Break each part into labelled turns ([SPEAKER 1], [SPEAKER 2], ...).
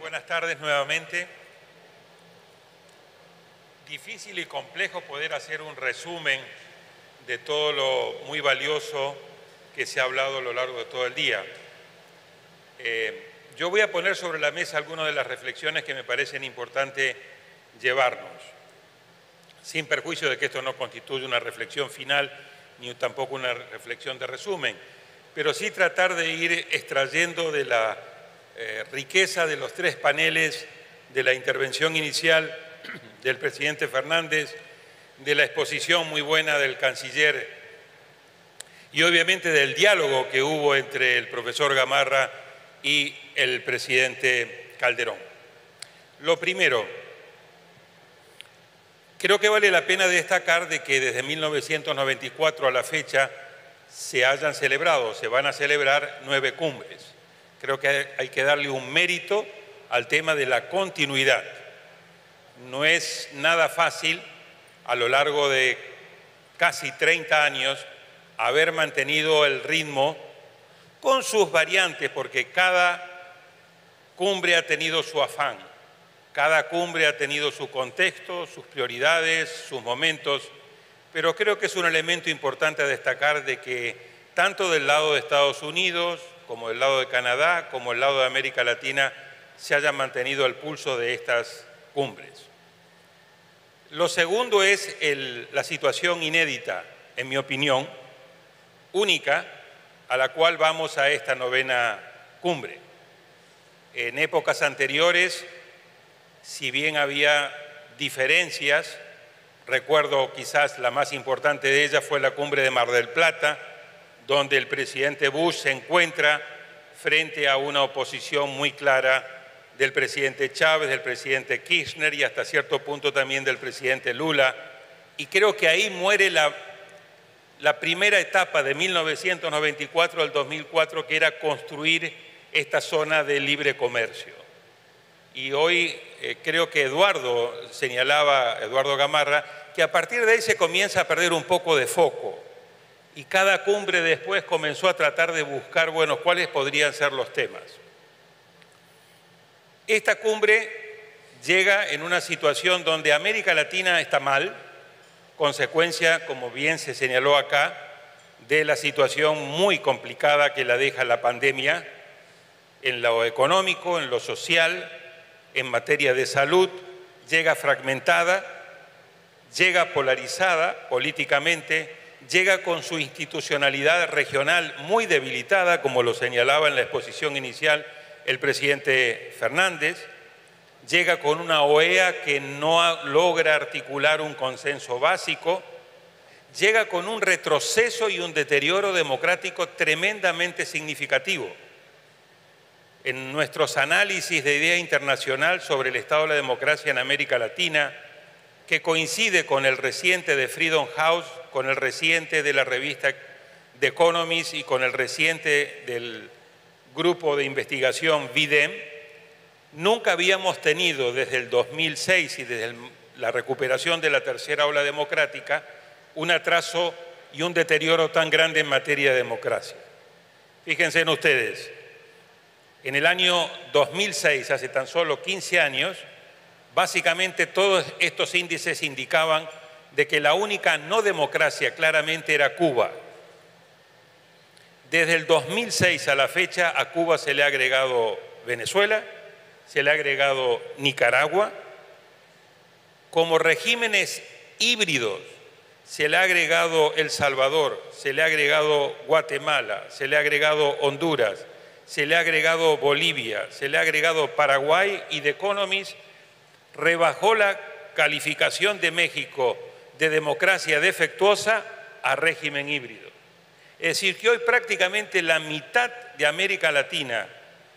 [SPEAKER 1] Buenas tardes nuevamente. Difícil y complejo poder hacer un resumen de todo lo muy valioso que se ha hablado a lo largo de todo el día. Yo voy a poner sobre la mesa algunas de las reflexiones que me parecen importantes llevarnos, sin perjuicio de que esto no constituye una reflexión final ni tampoco una reflexión de resumen, pero sí tratar de ir extrayendo de la riqueza de los tres paneles de la intervención inicial del presidente Fernández, de la exposición muy buena del canciller y obviamente del diálogo que hubo entre el profesor Gamarra y el presidente Calderón. Lo primero, creo que vale la pena destacar de que desde 1994 a la fecha se van a celebrar 9 cumbres. Creo que hay que darle un mérito al tema de la continuidad. No es nada fácil a lo largo de casi 30 años haber mantenido el ritmo con sus variantes, porque cada cumbre ha tenido su afán, cada cumbre ha tenido su contexto, sus prioridades, sus momentos, pero creo que es un elemento importante a destacar de que tanto del lado de Estados Unidos, como del lado de Canadá, como del lado de América Latina, se haya mantenido el pulso de estas cumbres. Lo segundo es la situación inédita, en mi opinión, única, a la cual vamos a esta 9ª cumbre. En épocas anteriores, si bien había diferencias, recuerdo quizás la más importante de ellas fue la cumbre de Mar del Plata, donde el presidente Bush se encuentra frente a una oposición muy clara del presidente Chávez, del presidente Kirchner y hasta cierto punto también del presidente Lula. Y creo que ahí muere la primera etapa de 1994 al 2004, que era construir esta zona de libre comercio. Y hoy creo que Eduardo Gamarra, que a partir de ahí se comienza a perder un poco de foco. Y cada cumbre después comenzó a tratar de buscar, bueno, cuáles podrían ser los temas. Esta cumbre llega en una situación donde América Latina está mal, consecuencia, como bien se señaló acá, de la situación muy complicada que la deja la pandemia en lo económico, en lo social, en materia de salud, llega fragmentada, llega polarizada políticamente, llega con su institucionalidad regional muy debilitada, como lo señalaba en la exposición inicial el presidente Fernández, llega con una OEA que no logra articular un consenso básico, llega con un retroceso y un deterioro democrático tremendamente significativo. En nuestros análisis de idea internacional sobre el estado de la democracia en América Latina, que coincide con el reciente de Freedom House, con el reciente de la revista The Economist y con el reciente del grupo de investigación VIDEM, nunca habíamos tenido desde el 2006 y desde la recuperación de la tercera ola democrática un atraso y un deterioro tan grande en materia de democracia. Fíjense en ustedes, en el año 2006, hace tan solo 15 años, básicamente todos estos índices indicaban de que la única no democracia claramente era Cuba. Desde el 2006 a la fecha a Cuba se le ha agregado Venezuela, se le ha agregado Nicaragua. Como regímenes híbridos se le ha agregado El Salvador, se le ha agregado Guatemala, se le ha agregado Honduras, se le ha agregado Bolivia, se le ha agregado Paraguay y The Economist rebajó la calificación de México de democracia defectuosa a régimen híbrido. Es decir, que hoy prácticamente la mitad de América Latina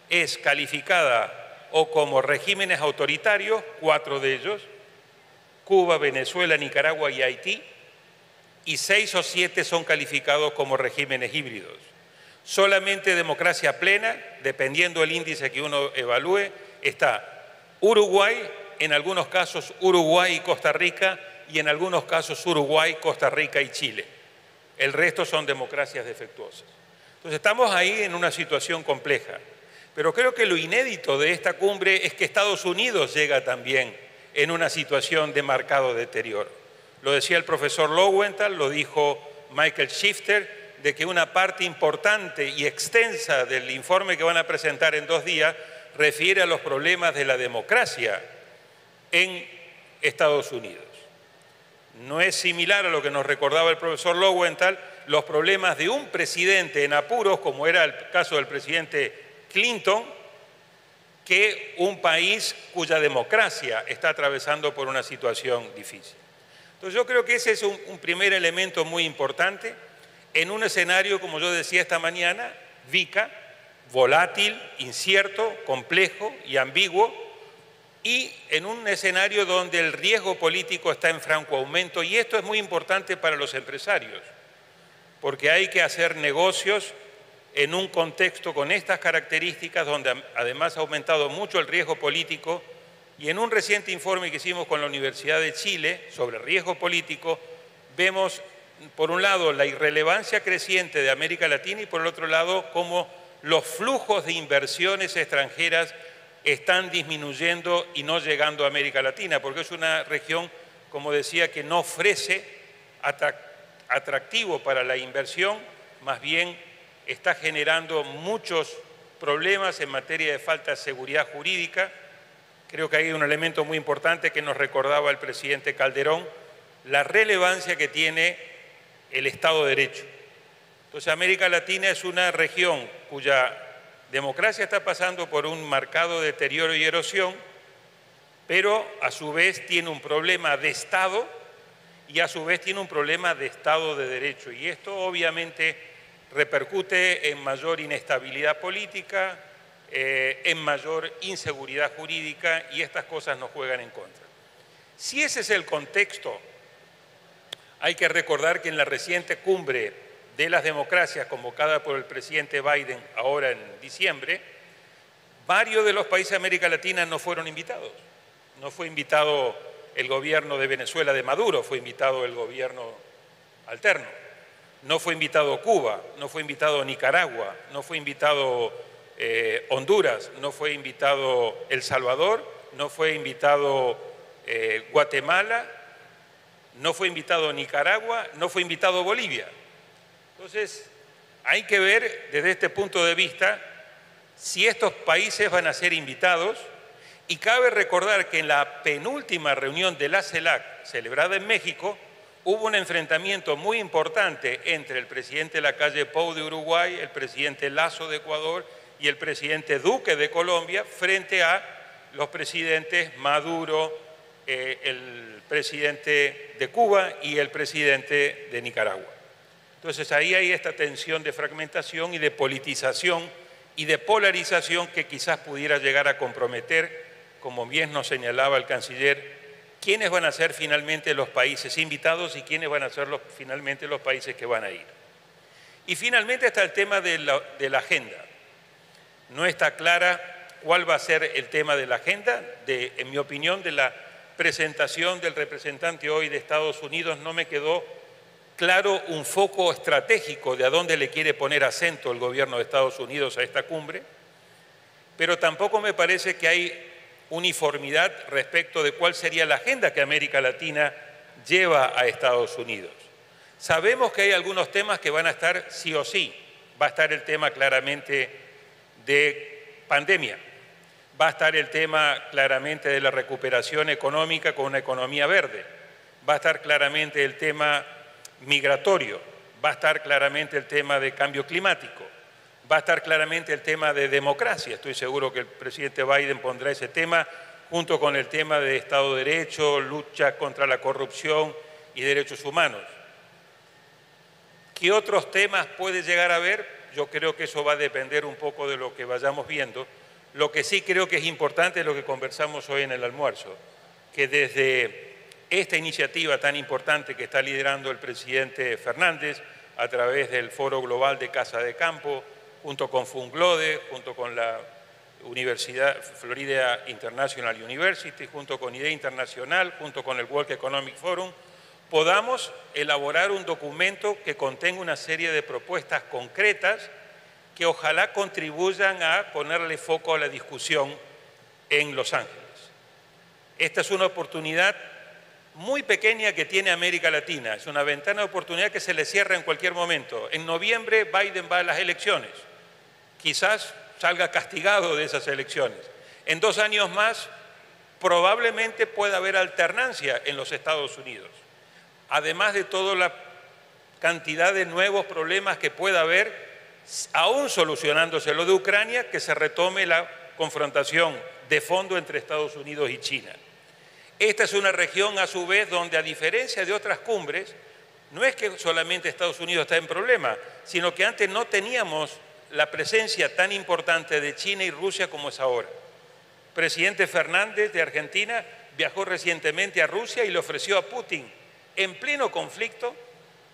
[SPEAKER 1] es calificada o como regímenes autoritarios, 4 de ellos, Cuba, Venezuela, Nicaragua y Haití, y 6 o 7 son calificados como regímenes híbridos. Solamente democracia plena, dependiendo del índice que uno evalúe, está Uruguay, en algunos casos Uruguay y Costa Rica, y en algunos casos Uruguay, Costa Rica y Chile. El resto son democracias defectuosas. Entonces estamos ahí en una situación compleja. Pero creo que lo inédito de esta cumbre es que Estados Unidos llega también en una situación de marcado deterioro. Lo decía el profesor Lowenthal, lo dijo Michael Shifter, de que una parte importante y extensa del informe que van a presentar en 2 días refiere a los problemas de la democracia en Estados Unidos. No es similar a lo que nos recordaba el profesor Lowenthal, los problemas de un presidente en apuros, como era el caso del presidente Clinton, que un país cuya democracia está atravesando por una situación difícil. Entonces yo creo que ese es un primer elemento muy importante en un escenario, como yo decía esta mañana, VICA, volátil, incierto, complejo y ambiguo, y en un escenario donde el riesgo político está en franco aumento, y esto es muy importante para los empresarios, porque hay que hacer negocios en un contexto con estas características, donde además ha aumentado mucho el riesgo político, y en un reciente informe que hicimos con la Universidad de Chile sobre riesgo político, vemos, por un lado, la irrelevancia creciente de América Latina y, por el otro lado, cómo los flujos de inversiones extranjeras están disminuyendo y no llegando a América Latina, porque es una región, como decía, que no ofrece atractivo para la inversión, más bien está generando muchos problemas en materia de falta de seguridad jurídica. Creo que hay un elemento muy importante que nos recordaba el presidente Calderón, la relevancia que tiene el Estado de Derecho. Entonces, América Latina es una región cuya democracia está pasando por un marcado deterioro y erosión, pero a su vez tiene un problema de Estado y a su vez tiene un problema de Estado de Derecho. Y esto obviamente repercute en mayor inestabilidad política, en mayor inseguridad jurídica, y estas cosas nos juegan en contra. Si ese es el contexto, hay que recordar que en la reciente cumbre de las democracias convocada por el presidente Biden ahora en diciembre, varios de los países de América Latina no fueron invitados. No fue invitado el gobierno de Venezuela de Maduro, fue invitado el gobierno alterno. No fue invitado Cuba, no fue invitado Nicaragua, no fue invitado Honduras, no fue invitado El Salvador, no fue invitado Guatemala, no fue invitado Nicaragua, no fue invitado Bolivia. Entonces, hay que ver desde este punto de vista si estos países van a ser invitados, y cabe recordar que en la penúltima reunión de la CELAC, celebrada en México, hubo un enfrentamiento muy importante entre el presidente Lacalle Pou de Uruguay, el presidente Lasso de Ecuador y el presidente Duque de Colombia frente a los presidentes Maduro, el presidente de Cuba y el presidente de Nicaragua. Entonces ahí hay esta tensión de fragmentación y de politización y de polarización que quizás pudiera llegar a comprometer, como bien nos señalaba el canciller, quiénes van a ser finalmente los países invitados y quiénes van a ser finalmente los países que van a ir. Y finalmente está el tema de la agenda. No está clara cuál va a ser el tema de la agenda. En mi opinión, de la presentación del representante hoy de Estados Unidos no me quedó claro un foco estratégico de a dónde le quiere poner acento el gobierno de Estados Unidos a esta cumbre, pero tampoco me parece que hay uniformidad respecto de cuál sería la agenda que América Latina lleva a Estados Unidos. Sabemos que hay algunos temas que van a estar sí o sí. Va a estar el tema claramente de pandemia, va a estar el tema claramente de la recuperación económica con una economía verde, va a estar claramente el tema migratorio, va a estar claramente el tema de cambio climático, va a estar claramente el tema de democracia. Estoy seguro que el presidente Biden pondrá ese tema junto con el tema de Estado de Derecho, lucha contra la corrupción y derechos humanos. ¿Qué otros temas puede llegar a haber? Yo creo que eso va a depender un poco de lo que vayamos viendo. Lo que sí creo que es importante es lo que conversamos hoy en el almuerzo, que desde esta iniciativa tan importante que está liderando el presidente Fernández a través del Foro Global de Casa de Campo, junto con Funglode, junto con la Universidad Florida International University, junto con IDEA Internacional, junto con el World Economic Forum, podamos elaborar un documento que contenga una serie de propuestas concretas que ojalá contribuyan a ponerle foco a la discusión en Los Ángeles. Esta es una oportunidad muy pequeña que tiene América Latina, es una ventana de oportunidad que se le cierra en cualquier momento. En noviembre Biden va a las elecciones, quizás salga castigado de esas elecciones. En 2 años más probablemente pueda haber alternancia en los Estados Unidos, además de toda la cantidad de nuevos problemas que pueda haber, aún solucionándose lo de Ucrania, que se retome la confrontación de fondo entre Estados Unidos y China. Esta es una región, a su vez, donde, a diferencia de otras cumbres, no es que solamente Estados Unidos está en problema, sino que antes no teníamos la presencia tan importante de China y Rusia como es ahora. El presidente Fernández de Argentina viajó recientemente a Rusia y le ofreció a Putin, en pleno conflicto,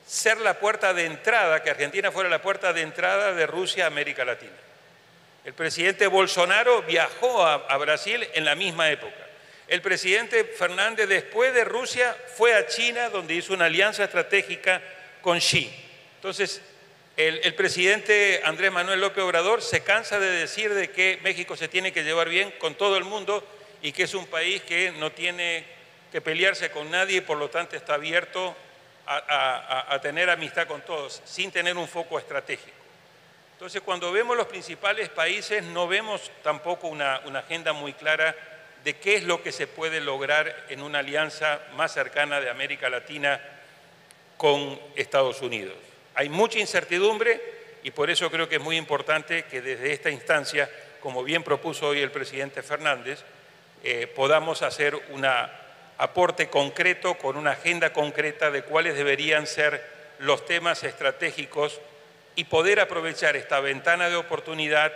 [SPEAKER 1] ser la puerta de entrada, que Argentina fuera la puerta de entrada de Rusia a América Latina. El presidente Bolsonaro viajó a Brasil en la misma época. El presidente Fernández, después de Rusia, fue a China, donde hizo una alianza estratégica con Xi. Entonces, el presidente Andrés Manuel López Obrador se cansa de decir de que México se tiene que llevar bien con todo el mundo y que es un país que no tiene que pelearse con nadie y por lo tanto está abierto a tener amistad con todos, sin tener un foco estratégico. Entonces, cuando vemos los principales países, no vemos tampoco una agenda muy clara de qué es lo que se puede lograr en una alianza más cercana de América Latina con Estados Unidos. Hay mucha incertidumbre y por eso creo que es muy importante que desde esta instancia, como bien propuso hoy el presidente Fernández, podamos hacer un aporte concreto con una agenda concreta de cuáles deberían ser los temas estratégicos y poder aprovechar esta ventana de oportunidad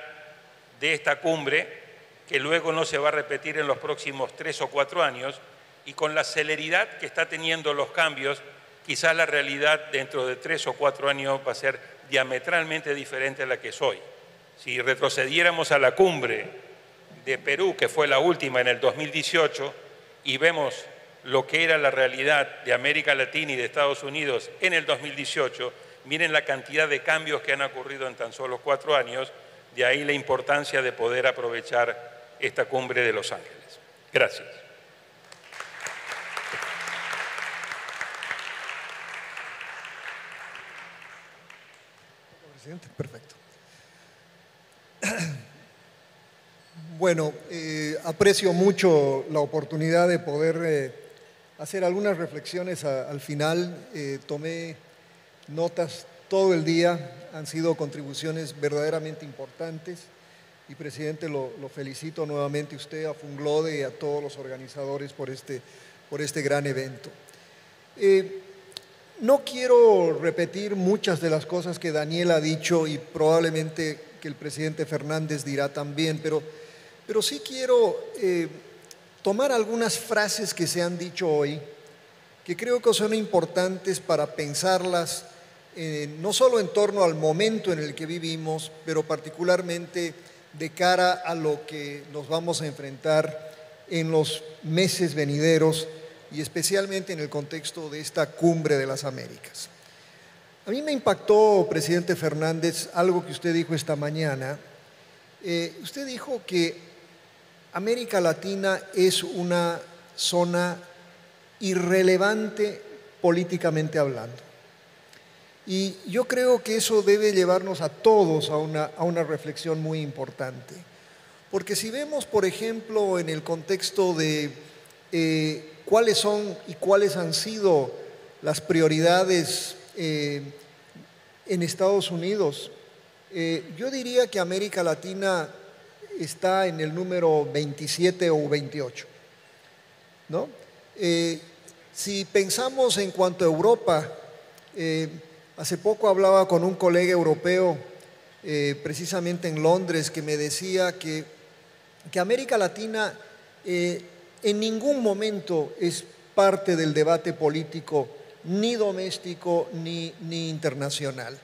[SPEAKER 1] de esta cumbre, que luego no se va a repetir en los próximos 3 o 4 años, y con la celeridad que está teniendo los cambios, quizás la realidad dentro de 3 o 4 años va a ser diametralmente diferente a la que es hoy. Si retrocediéramos a la cumbre de Perú, que fue la última en el 2018, y vemos lo que era la realidad de América Latina y de Estados Unidos en el 2018, miren la cantidad de cambios que han ocurrido en tan solo 4 años, de ahí la importancia de poder aprovechar esta cumbre de Los Ángeles. Gracias.
[SPEAKER 2] Presidente, perfecto. Bueno, aprecio mucho la oportunidad de poder hacer algunas reflexiones al final. Tomé notas todo el día, han sido contribuciones verdaderamente importantes. Y, presidente, lo felicito nuevamente a usted, a Funglode y a todos los organizadores por este gran evento. No quiero repetir muchas de las cosas que Daniel ha dicho y probablemente que el presidente Fernández dirá también, pero sí quiero tomar algunas frases que se han dicho hoy, que creo que son importantes para pensarlas, no solo en torno al momento en el que vivimos, pero particularmente de cara a lo que nos vamos a enfrentar en los meses venideros y especialmente en el contexto de esta cumbre de las Américas. A mí me impactó, presidente Fernández, algo que usted dijo esta mañana. Usted dijo que América Latina es una zona irrelevante políticamente hablando. Y yo creo que eso debe llevarnos a todos a una reflexión muy importante. Porque si vemos, por ejemplo, en el contexto de cuáles son y cuáles han sido las prioridades en Estados Unidos, yo diría que América Latina está en el número 27 o 28, ¿no? Si pensamos en cuanto a Europa, hace poco hablaba con un colega europeo, precisamente en Londres, que me decía que América Latina en ningún momento es parte del debate político, ni doméstico ni internacional.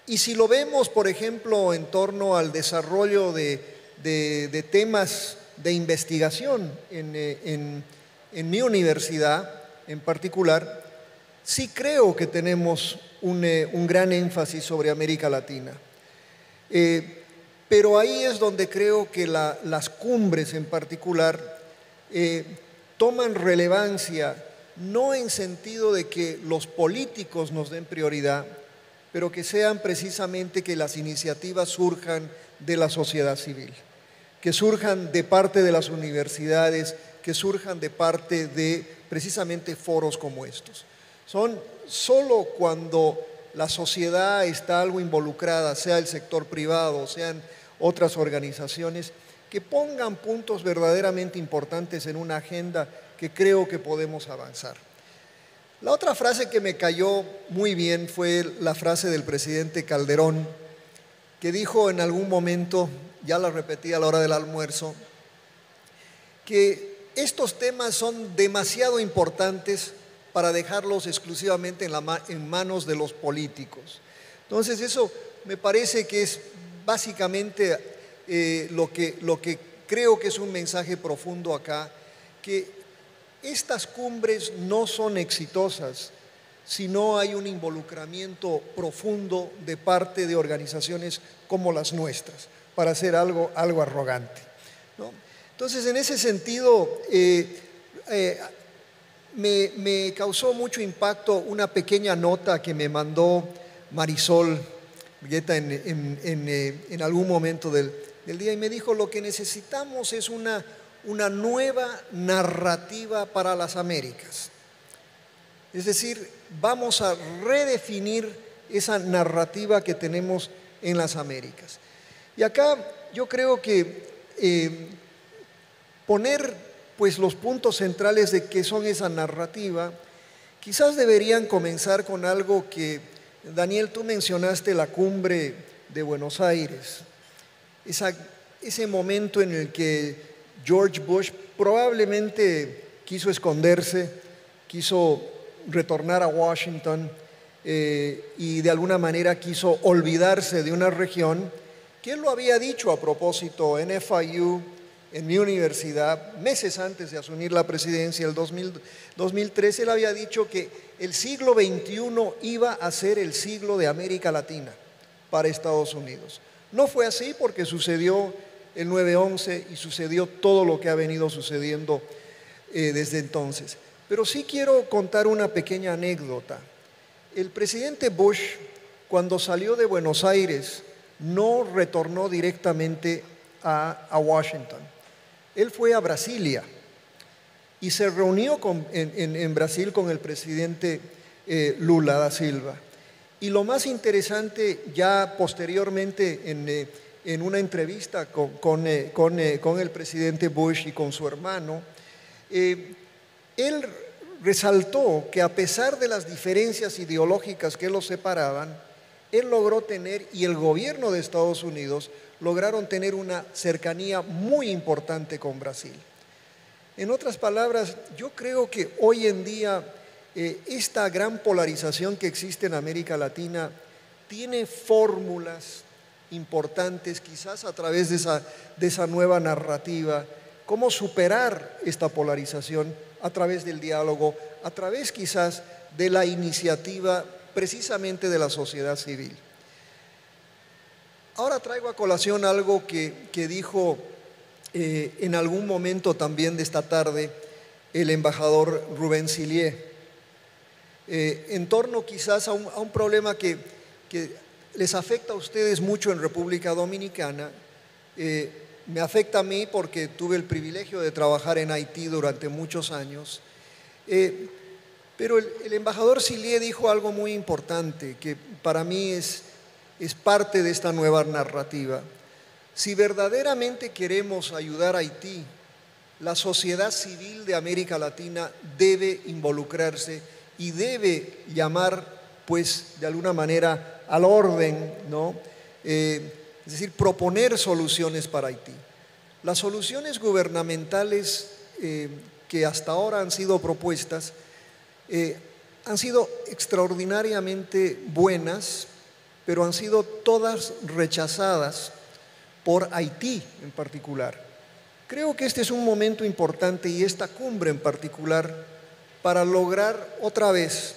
[SPEAKER 2] Y si lo vemos, por ejemplo, en torno al desarrollo de temas de investigación en mi universidad en particular, sí creo que tenemos un gran énfasis sobre América Latina. Pero ahí es donde creo que las cumbres en particular toman relevancia, no en sentido de que los políticos nos den prioridad, pero que sean precisamente que las iniciativas surjan de la sociedad civil, que surjan de parte de las universidades, que surjan de parte de precisamente foros como estos. Son solo cuando la sociedad está algo involucrada, sea el sector privado, sean otras organizaciones, que pongan puntos verdaderamente importantes en una agenda que creo que podemos avanzar. La otra frase que me cayó muy bien fue la frase del presidente Calderón, que dijo en algún momento, ya la repetí a la hora del almuerzo, que estos temas son demasiado importantes para dejarlos exclusivamente en manos de los políticos. Entonces eso me parece que es básicamente lo que creo que es un mensaje profundo acá, que estas cumbres no son exitosas si no hay un involucramiento profundo de parte de organizaciones como las nuestras, para hacer algo arrogante, ¿no? Entonces, en ese sentido, me causó mucho impacto una pequeña nota que me mandó Marisol Guetta en algún momento del día, y me dijo: lo que necesitamos es una nueva narrativa para las Américas. Es decir, vamos a redefinir esa narrativa que tenemos en las Américas. Y acá yo creo que poner pues los puntos centrales de qué son esa narrativa, quizás deberían comenzar con algo que, Daniel, tú mencionaste, la cumbre de Buenos Aires, ese momento en el que George Bush probablemente quiso esconderse, quiso retornar a Washington y de alguna manera quiso olvidarse de una región que él lo había dicho a propósito en FIU, en mi universidad, meses antes de asumir la presidencia, el 2013, él había dicho que el siglo XXI iba a ser el siglo de América Latina para Estados Unidos. No fue así porque sucedió el 9/11 y sucedió todo lo que ha venido sucediendo desde entonces. Pero sí quiero contar una pequeña anécdota. El presidente Bush, cuando salió de Buenos Aires, no retornó directamente a Washington. Él fue a Brasilia y se reunió en Brasil con el presidente Lula da Silva. Y lo más interesante, ya posteriormente en una entrevista con el presidente Bush y con su hermano, él resaltó que a pesar de las diferencias ideológicas que los separaban, él logró tener, y el gobierno de Estados Unidos lograron tener una cercanía muy importante con Brasil. En otras palabras, yo creo que hoy en día esta gran polarización que existe en América Latina tiene fórmulas importantes, quizás a través de esa nueva narrativa, cómo superar esta polarización a través del diálogo, a través quizás de la iniciativa precisamente de la sociedad civil. Ahora traigo a colación algo que dijo en algún momento también de esta tarde el embajador Rubén Sillier, en torno quizás a un problema que les afecta a ustedes mucho en República Dominicana. Me afecta a mí porque tuve el privilegio de trabajar en Haití durante muchos años, pero el embajador Sillier dijo algo muy importante que para mí es parte de esta nueva narrativa. Si verdaderamente queremos ayudar a Haití, la sociedad civil de América Latina debe involucrarse y debe llamar, pues, de alguna manera al orden, ¿no? Es decir, proponer soluciones para Haití. Las soluciones gubernamentales que hasta ahora han sido propuestas han sido extraordinariamente buenas, pero han sido todas rechazadas por Haití en particular. Creo que este es un momento importante y esta cumbre en particular para lograr otra vez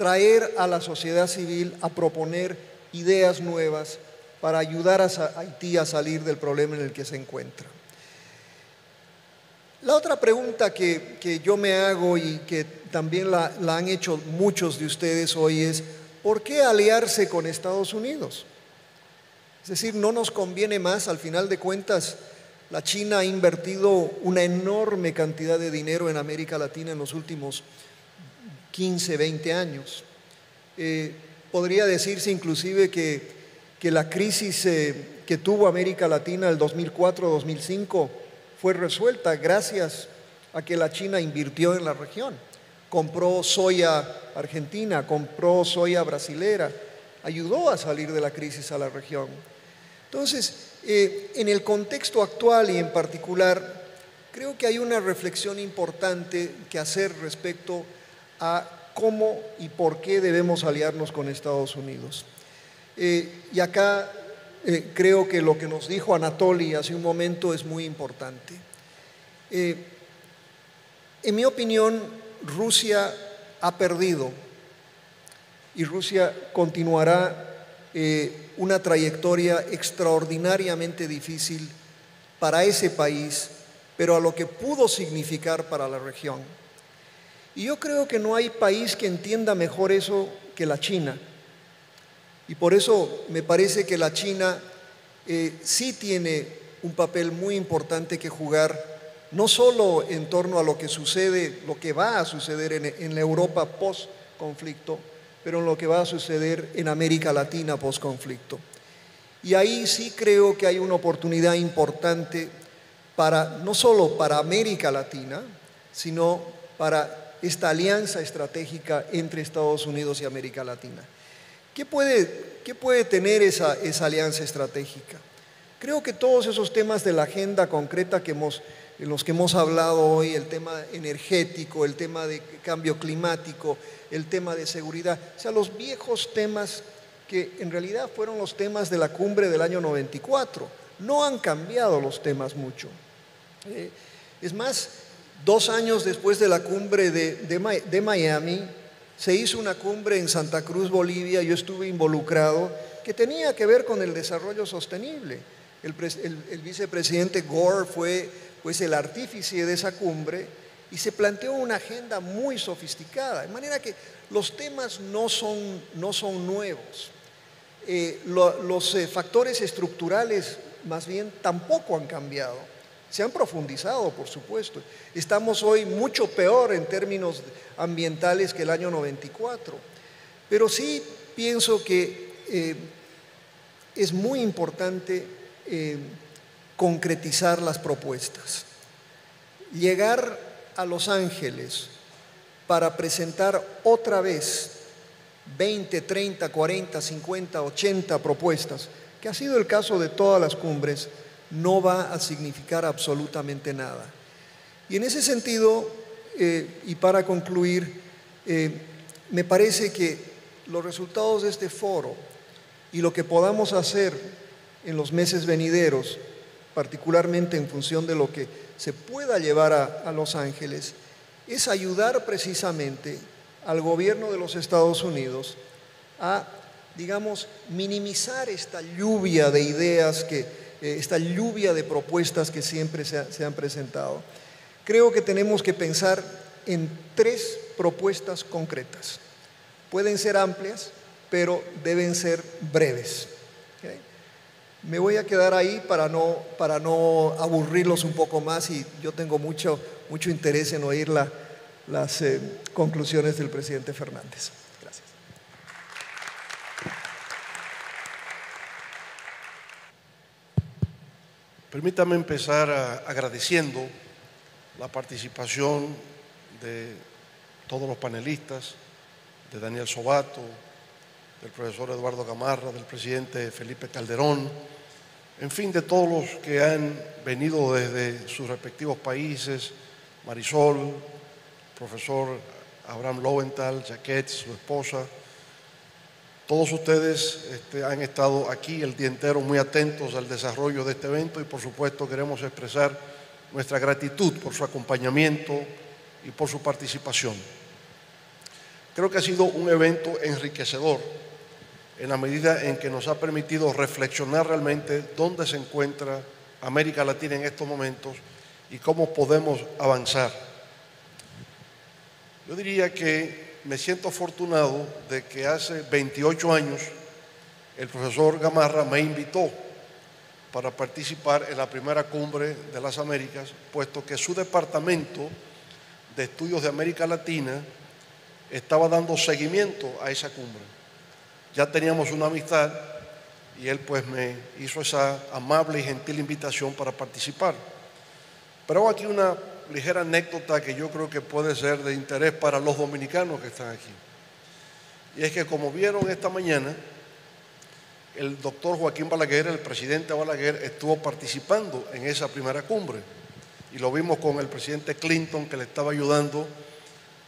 [SPEAKER 2] traer a la sociedad civil a proponer ideas nuevas para ayudar a Haití a salir del problema en el que se encuentra. La otra pregunta que yo me hago y que también la han hecho muchos de ustedes hoy es, ¿por qué aliarse con Estados Unidos? Es decir, ¿no nos conviene más? Al final de cuentas, la China ha invertido una enorme cantidad de dinero en América Latina en los últimos 15, 20 años. Podría decirse inclusive que la crisis que tuvo América Latina el 2004-2005 fue resuelta gracias a que la China invirtió en la región. Compró soya argentina, compró soya brasilera, ayudó a salir de la crisis a la región. Entonces, en el contexto actual y en particular, creo que hay una reflexión importante que hacer respecto a cómo y por qué debemos aliarnos con Estados Unidos. Y acá creo que lo que nos dijo Anatoly hace un momento es muy importante. En mi opinión, Rusia ha perdido y Rusia continuará una trayectoria extraordinariamente difícil para ese país, pero a lo que pudo significar para la región. Y yo creo que no hay país que entienda mejor eso que la China. Y por eso me parece que la China sí tiene un papel muy importante que jugar, no solo en torno a lo que sucede, lo que va a suceder en la Europa post-conflicto, pero en lo que va a suceder en América Latina post-conflicto. Y ahí sí creo que hay una oportunidad importante no solo para América Latina, sino para esta alianza estratégica entre Estados Unidos y América Latina. ¿Qué puede tener esa alianza estratégica? Creo que todos esos temas de la agenda concreta en los que hemos hablado hoy, el tema energético, el tema de cambio climático, el tema de seguridad, o sea, los viejos temas que en realidad fueron los temas de la cumbre del año 94, no han cambiado los temas mucho. Es más, 2 años después de la cumbre de Miami, se hizo una cumbre en Santa Cruz, Bolivia, yo estuve involucrado, que tenía que ver con el desarrollo sostenible. El vicepresidente Gore fue pues el artífice de esa cumbre y se planteó una agenda muy sofisticada, de manera que los temas no son nuevos. Los factores estructurales más bien tampoco han cambiado, se han profundizado, por supuesto. Estamos hoy mucho peor en términos ambientales que el año 94, pero sí pienso que es muy importante concretizar las propuestas. Llegar a Los Ángeles para presentar otra vez 20, 30, 40, 50, 80 propuestas, que ha sido el caso de todas las cumbres, no va a significar absolutamente nada. Y en ese sentido, y para concluir, me parece que los resultados de este foro y lo que podamos hacer en los meses venideros, particularmente en función de lo que se pueda llevar a Los Ángeles, es ayudar precisamente al gobierno de los Estados Unidos a, digamos, minimizar esta lluvia de ideas, esta lluvia de propuestas que siempre se han presentado. Creo que tenemos que pensar en 3 propuestas concretas. Pueden ser amplias, pero deben ser breves. ¿Okay? Me voy a quedar ahí para no aburrirlos un poco más, y yo tengo mucho interés en oír las conclusiones del presidente Fernández. Gracias.
[SPEAKER 3] Permítame empezar agradeciendo la participación de todos los panelistas, de Daniel Sobato, del profesor Eduardo Gamarra, del presidente Felipe Calderón, en fin, de todos los que han venido desde sus respectivos países, Marisol, profesor Abraham Lowenthal, Jaquette, su esposa. Todos ustedes han estado aquí el día entero muy atentos al desarrollo de este evento, y por supuesto queremos expresar nuestra gratitud por su acompañamiento y por su participación. Creo que ha sido un evento enriquecedor en la medida en que nos ha permitido reflexionar realmente dónde se encuentra América Latina en estos momentos y cómo podemos avanzar. Yo diría que me siento afortunado de que hace 28 años el profesor Gamarra me invitó para participar en la primera cumbre de las Américas, puesto que su departamento de estudios de América Latina estaba dando seguimiento a esa cumbre. Ya teníamos una amistad y él pues me hizo esa amable y gentil invitación para participar. Pero hago aquí una ligera anécdota que yo creo que puede ser de interés para los dominicanos que están aquí. Y es que, como vieron esta mañana, el doctor Joaquín Balaguer, el presidente Balaguer, estuvo participando en esa primera cumbre. Y lo vimos con el presidente Clinton, que le estaba ayudando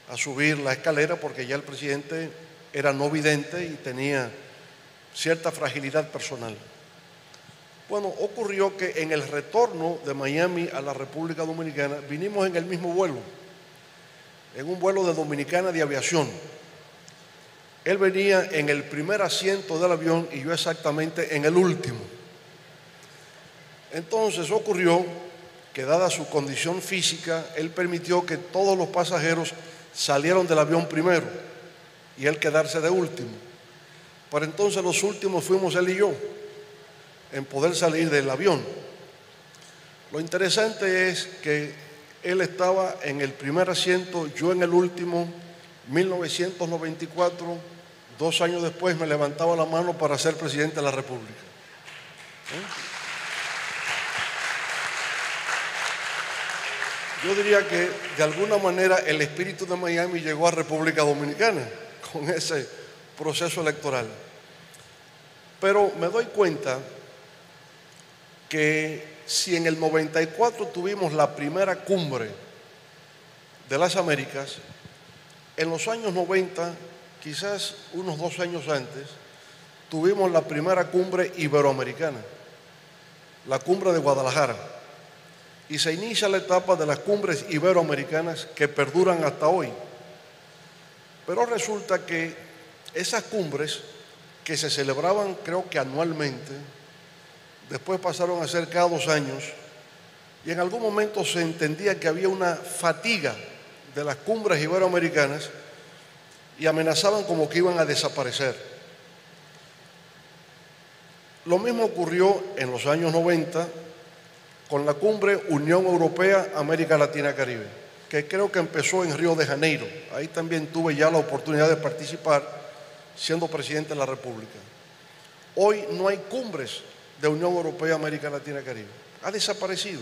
[SPEAKER 3] a subir la escalera porque ya el presidente era no vidente y tenía cierta fragilidad personal. Bueno, ocurrió que en el retorno de Miami a la República Dominicana vinimos en el mismo vuelo, en un vuelo de Dominicana de Aviación. Él venía en el primer asiento del avión y yo exactamente en el último. Entonces ocurrió que, dada su condición física, él permitió que todos los pasajeros salieron del avión primero y él quedarse de último. Pero entonces los últimos fuimos él y yo en poder salir del avión. Lo interesante es que él estaba en el primer asiento, yo en el último. 1994, 2 años después, me levantaba la mano para ser presidente de la República. Yo diría que de alguna manera el espíritu de Miami llegó a República Dominicana con ese proceso electoral. Pero me doy cuenta que si en el 94 tuvimos la primera cumbre de las Américas, en los años 90, quizás unos 2 años antes, tuvimos la primera cumbre iberoamericana, la cumbre de Guadalajara, y se inicia la etapa de las cumbres iberoamericanas que perduran hasta hoy. Pero resulta que esas cumbres que se celebraban, creo que anualmente, después pasaron a ser cada 2 años, y en algún momento se entendía que había una fatiga de las cumbres iberoamericanas y amenazaban como que iban a desaparecer. Lo mismo ocurrió en los años 90 con la cumbre Unión Europea-América Latina-Caribe, que creo que empezó en Río de Janeiro. Ahí también tuve ya la oportunidad de participar siendo presidente de la República. Hoy no hay cumbres de Unión Europea-América Latina-Caribe. Ha desaparecido.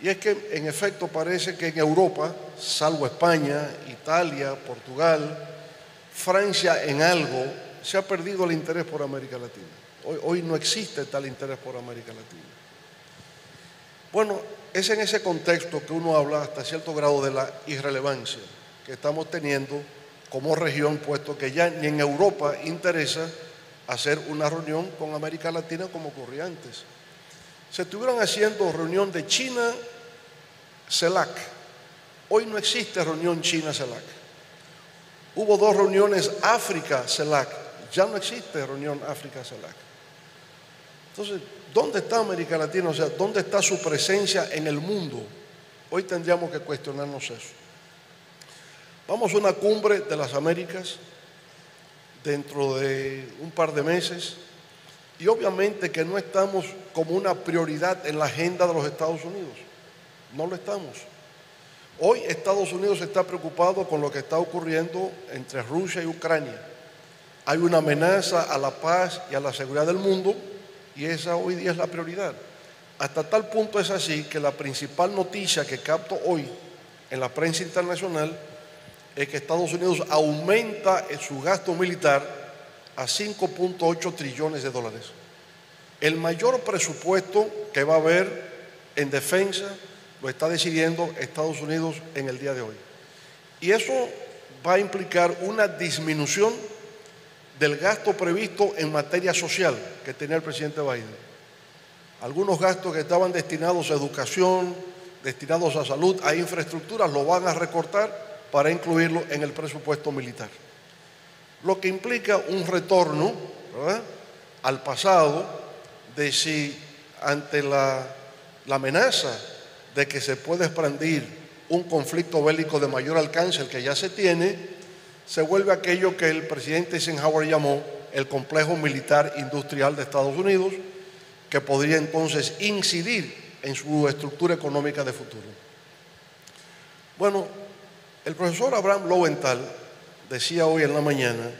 [SPEAKER 3] Y es que, en efecto, parece que en Europa, salvo España, Italia, Portugal, Francia en algo, se ha perdido el interés por América Latina. Hoy no existe tal interés por América Latina. Bueno, es en ese contexto que uno habla hasta cierto grado de la irrelevancia que estamos teniendo como región, puesto que ya ni en Europa interesa hacer una reunión con América Latina como ocurría antes. Se estuvieron haciendo reunión de China-CELAC. Hoy no existe reunión China-CELAC. Hubo 2 reuniones África-CELAC. Ya no existe reunión África-CELAC. Entonces, ¿dónde está América Latina? O sea, ¿dónde está su presencia en el mundo? Hoy tendríamos que cuestionarnos eso. Vamos a una cumbre de las Américas dentro de un par de meses. Y obviamente que no estamos como una prioridad en la agenda de los Estados Unidos. No lo estamos. Hoy Estados Unidos está preocupado con lo que está ocurriendo entre Rusia y Ucrania. Hay una amenaza a la paz y a la seguridad del mundo y esa hoy día es la prioridad. Hasta tal punto es así que la principal noticia que capto hoy en la prensa internacional es que Estados Unidos aumenta su gasto militar a 5.8 trillones de dólares. El mayor presupuesto que va a haber en defensa lo está decidiendo Estados Unidos en el día de hoy. Y eso va a implicar una disminución del gasto previsto en materia social que tenía el presidente Biden. Algunos gastos que estaban destinados a educación, destinados a salud, a infraestructura, lo van a recortar para incluirlo en el presupuesto militar. Lo que implica un retorno, ¿verdad?, al pasado, de si ante la amenaza de que se puede expandir un conflicto bélico de mayor alcance, el que ya se tiene, se vuelve aquello que el presidente Eisenhower llamó el complejo militar industrial de Estados Unidos, que podría entonces incidir en su estructura económica de futuro. Bueno, el profesor Abraham Lowenthal decía hoy en la mañana: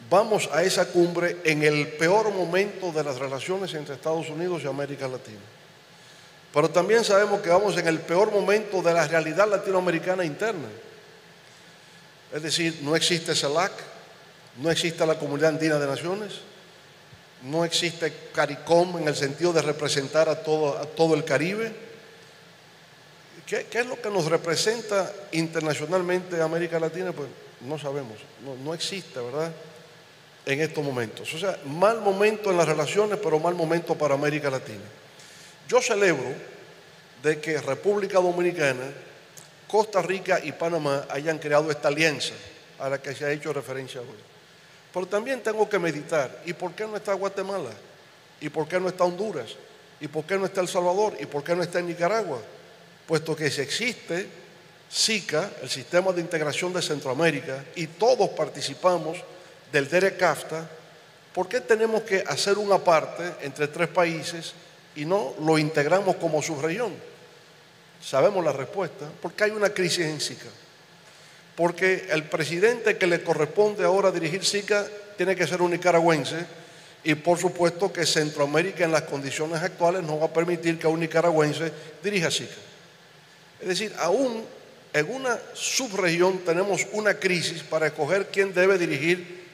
[SPEAKER 3] vamos a esa cumbre en el peor momento de las relaciones entre Estados Unidos y América Latina. Pero también sabemos que vamos en el peor momento de la realidad latinoamericana interna. Es decir, no existe CELAC, no existe la Comunidad Andina de Naciones, no existe CARICOM en el sentido de representar a todo el Caribe. ¿Qué es lo que nos representa internacionalmente a América Latina? Pues no sabemos, no existe, ¿verdad?, en estos momentos. O sea, mal momento en las relaciones, pero mal momento para América Latina. Yo celebro de que República Dominicana, Costa Rica y Panamá hayan creado esta alianza a la que se ha hecho referencia hoy. Pero también tengo que meditar: ¿y por qué no está Guatemala? ¿Y por qué no está Honduras? ¿Y por qué no está El Salvador? ¿Y por qué no está en Nicaragua? Puesto que si existe SICA, el Sistema de Integración de Centroamérica, y todos participamos del DERECAFTA, ¿por qué tenemos que hacer una parte entre tres países y no lo integramos como subregión? Sabemos la respuesta: porque hay una crisis en SICA. Porque el presidente que le corresponde ahora dirigir SICA tiene que ser un nicaragüense, y por supuesto que Centroamérica en las condiciones actuales no va a permitir que un nicaragüense dirija SICA. Es decir, aún en una subregión tenemos una crisis para escoger quién debe dirigir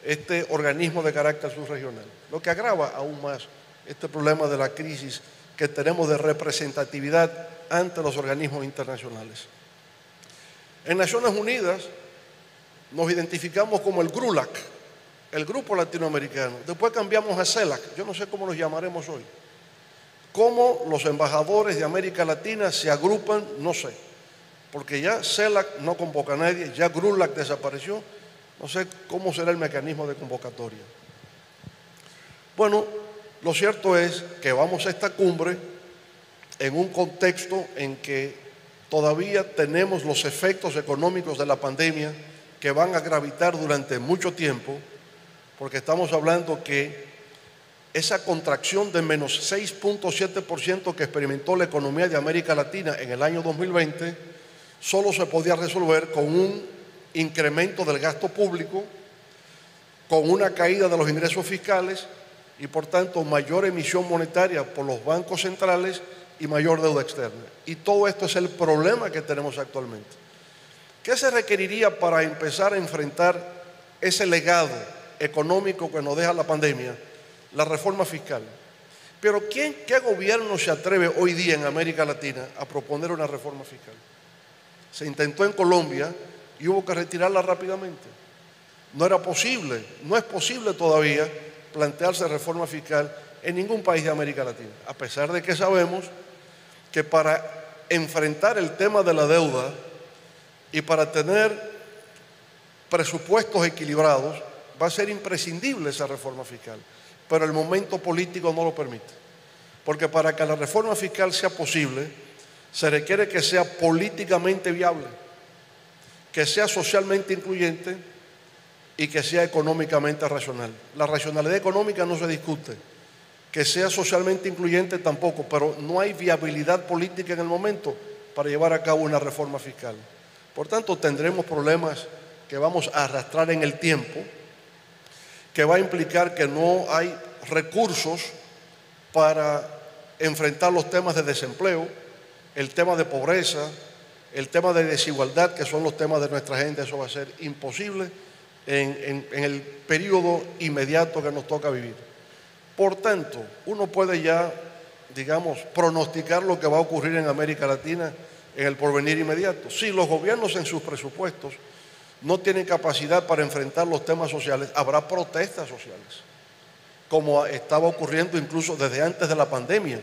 [SPEAKER 3] este organismo de carácter subregional, lo que agrava aún más este problema de la crisis que tenemos de representatividad ante los organismos internacionales. En Naciones Unidas nos identificamos como el GRULAC, el Grupo Latinoamericano. Después cambiamos a CELAC, yo no sé cómo nos llamaremos hoy. Cómo los embajadores de América Latina se agrupan, no sé, porque ya CELAC no convoca a nadie, ya GRULAC desapareció, no sé cómo será el mecanismo de convocatoria. Bueno, lo cierto es que vamos a esta cumbre en un contexto en que todavía tenemos los efectos económicos de la pandemia que van a gravitar durante mucho tiempo, porque estamos hablando que esa contracción de menos 6.7% que experimentó la economía de América Latina en el año 2020 solo se podía resolver con un incremento del gasto público, con una caída de los ingresos fiscales y por tanto mayor emisión monetaria por los bancos centrales y mayor deuda externa. Y todo esto es el problema que tenemos actualmente. ¿Qué se requeriría para empezar a enfrentar ese legado económico que nos deja la pandemia? La reforma fiscal. Pero ¿qué gobierno se atreve hoy día en América Latina a proponer una reforma fiscal? Se intentó en Colombia y hubo que retirarla rápidamente. No era posible, no es posible todavía plantearse reforma fiscal en ningún país de América Latina, a pesar de que sabemos que para enfrentar el tema de la deuda y para tener presupuestos equilibrados va a ser imprescindible esa reforma fiscal, pero el momento político no lo permite, porque para que la reforma fiscal sea posible se requiere que sea políticamente viable, que sea socialmente incluyente y que sea económicamente racional. La racionalidad económica no se discute, que sea socialmente incluyente tampoco, pero no hay viabilidad política en el momento para llevar a cabo una reforma fiscal. Por tanto, tendremos problemas que vamos a arrastrar en el tiempo, que va a implicar que no hay recursos para enfrentar los temas de desempleo, el tema de pobreza, el tema de desigualdad, que son los temas de nuestra agenda. Eso va a ser imposible en el periodo inmediato que nos toca vivir. Por tanto, uno puede ya, digamos, pronosticar lo que va a ocurrir en América Latina en el porvenir inmediato. Si los gobiernos en sus presupuestos no tienen capacidad para enfrentar los temas sociales, habrá protestas sociales, como estaba ocurriendo incluso desde antes de la pandemia.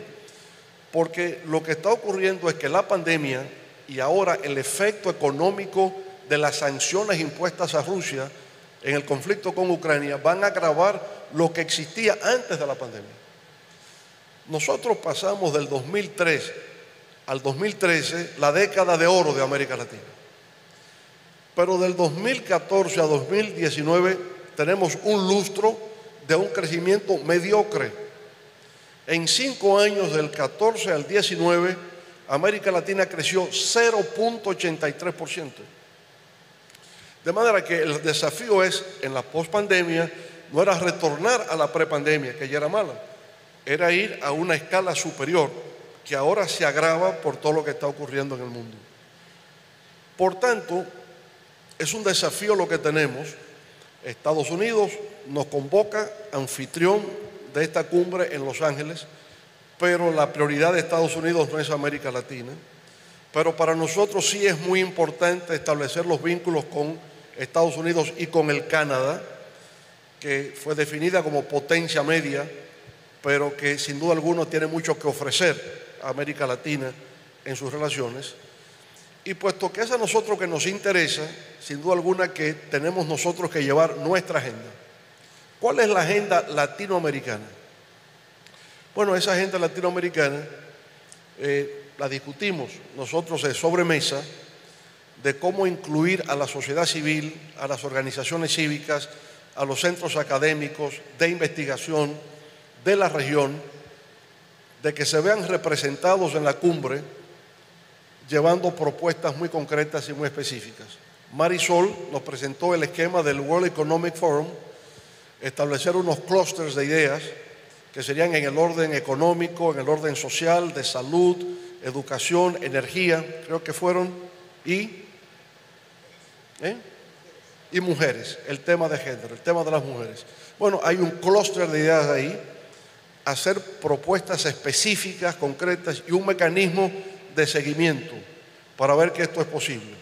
[SPEAKER 3] Porque lo que está ocurriendo es que la pandemia y ahora el efecto económico de las sanciones impuestas a Rusia en el conflicto con Ucrania van a agravar lo que existía antes de la pandemia. Nosotros pasamos del 2003 al 2013 la década de oro de América Latina. Pero del 2014 a 2019 tenemos un lustro de un crecimiento mediocre. En 5 años, del 14 al 19, América Latina creció 0.83%. De manera que el desafío es, en la pospandemia, no era retornar a la prepandemia, que ya era mala, era ir a una escala superior, que ahora se agrava por todo lo que está ocurriendo en el mundo. Por tanto, es un desafío lo que tenemos. Estados Unidos nos convoca anfitrión de esta cumbre en Los Ángeles, pero la prioridad de Estados Unidos no es América Latina. Pero para nosotros sí es muy importante establecer los vínculos con Estados Unidos y con el Canadá, que fue definida como potencia media, pero que sin duda alguna tiene mucho que ofrecer a América Latina en sus relaciones. Y puesto que es a nosotros que nos interesa, sin duda alguna que tenemos nosotros que llevar nuestra agenda. ¿Cuál es la agenda latinoamericana? Bueno, esa agenda latinoamericana la discutimos nosotros de sobremesa, de cómo incluir a la sociedad civil, a las organizaciones cívicas, a los centros académicos de investigación de la región, de que se vean representados en la cumbre, llevando propuestas muy concretas y muy específicas. Marisol nos presentó el esquema del World Economic Forum, establecer unos clústeres de ideas que serían en el orden económico, en el orden social, de salud, educación, energía, creo que fueron, y mujeres, el tema de género, el tema de las mujeres. Bueno, hay un clúster de ideas ahí, hacer propuestas específicas, concretas y un mecanismo de seguimiento para ver que esto es posible.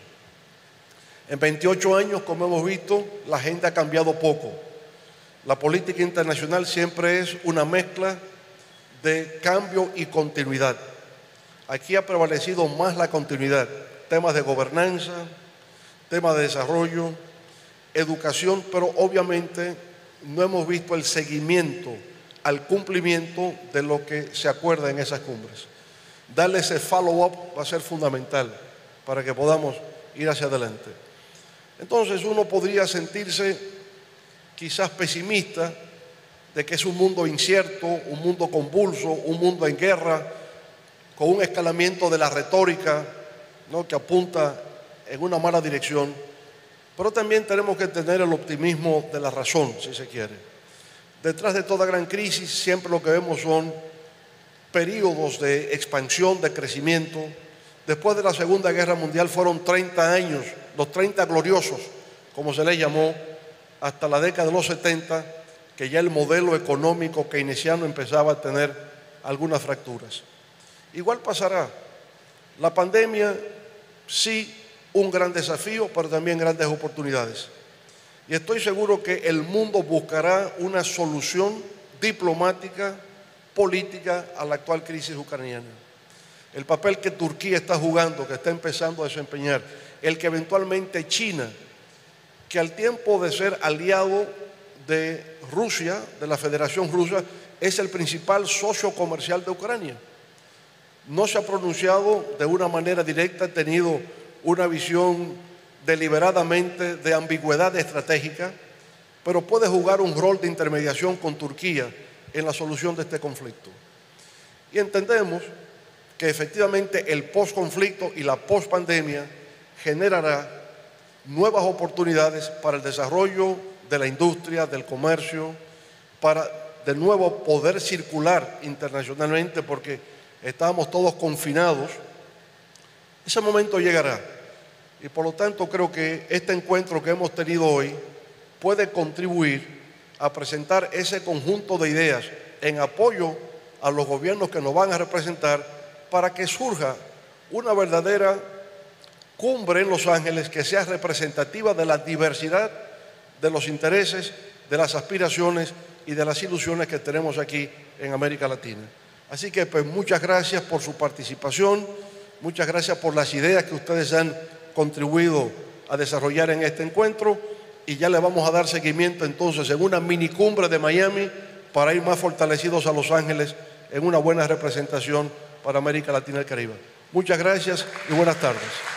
[SPEAKER 3] En 28 años, como hemos visto, la agenda ha cambiado poco. La política internacional siempre es una mezcla de cambio y continuidad. Aquí ha prevalecido más la continuidad, temas de gobernanza, temas de desarrollo, educación, pero obviamente no hemos visto el seguimiento al cumplimiento de lo que se acuerda en esas cumbres. Darle ese follow-up va a ser fundamental para que podamos ir hacia adelante. Entonces uno podría sentirse quizás pesimista de que es un mundo incierto, un mundo convulso, un mundo en guerra, con un escalamiento de la retórica, ¿no?, que apunta en una mala dirección, pero también tenemos que tener el optimismo de la razón, si se quiere. Detrás de toda gran crisis siempre lo que vemos son periodos de expansión, de crecimiento. Después de la Segunda Guerra Mundial fueron 30 años, los 30 gloriosos, como se les llamó, hasta la década de los 70, que ya el modelo económico keynesiano empezaba a tener algunas fracturas. Igual pasará. La pandemia, sí, un gran desafío, pero también grandes oportunidades. Y estoy seguro que el mundo buscará una solución diplomática, política a la actual crisis ucraniana. El papel que Turquía está jugando, que está empezando a desempeñar, el que eventualmente China, que al tiempo de ser aliado de Rusia, de la Federación Rusa, es el principal socio comercial de Ucrania. No se ha pronunciado de una manera directa, ha tenido una visión deliberadamente de ambigüedad estratégica, pero puede jugar un rol de intermediación con Turquía en la solución de este conflicto. Y entendemos que efectivamente el posconflicto y la pospandemia generará nuevas oportunidades para el desarrollo de la industria, del comercio, para de nuevo poder circular internacionalmente, porque estábamos todos confinados. Ese momento llegará. Y por lo tanto creo que este encuentro que hemos tenido hoy puede contribuir a presentar ese conjunto de ideas en apoyo a los gobiernos que nos van a representar para que surja una verdadera cumbre en Los Ángeles que sea representativa de la diversidad de los intereses, de las aspiraciones y de las ilusiones que tenemos aquí en América Latina. Así que pues muchas gracias por su participación, muchas gracias por las ideas que ustedes han contribuido a desarrollar en este encuentro, y ya le vamos a dar seguimiento entonces en una minicumbre de Miami para ir más fortalecidos a Los Ángeles en una buena representación para América Latina y el Caribe. Muchas gracias y buenas tardes.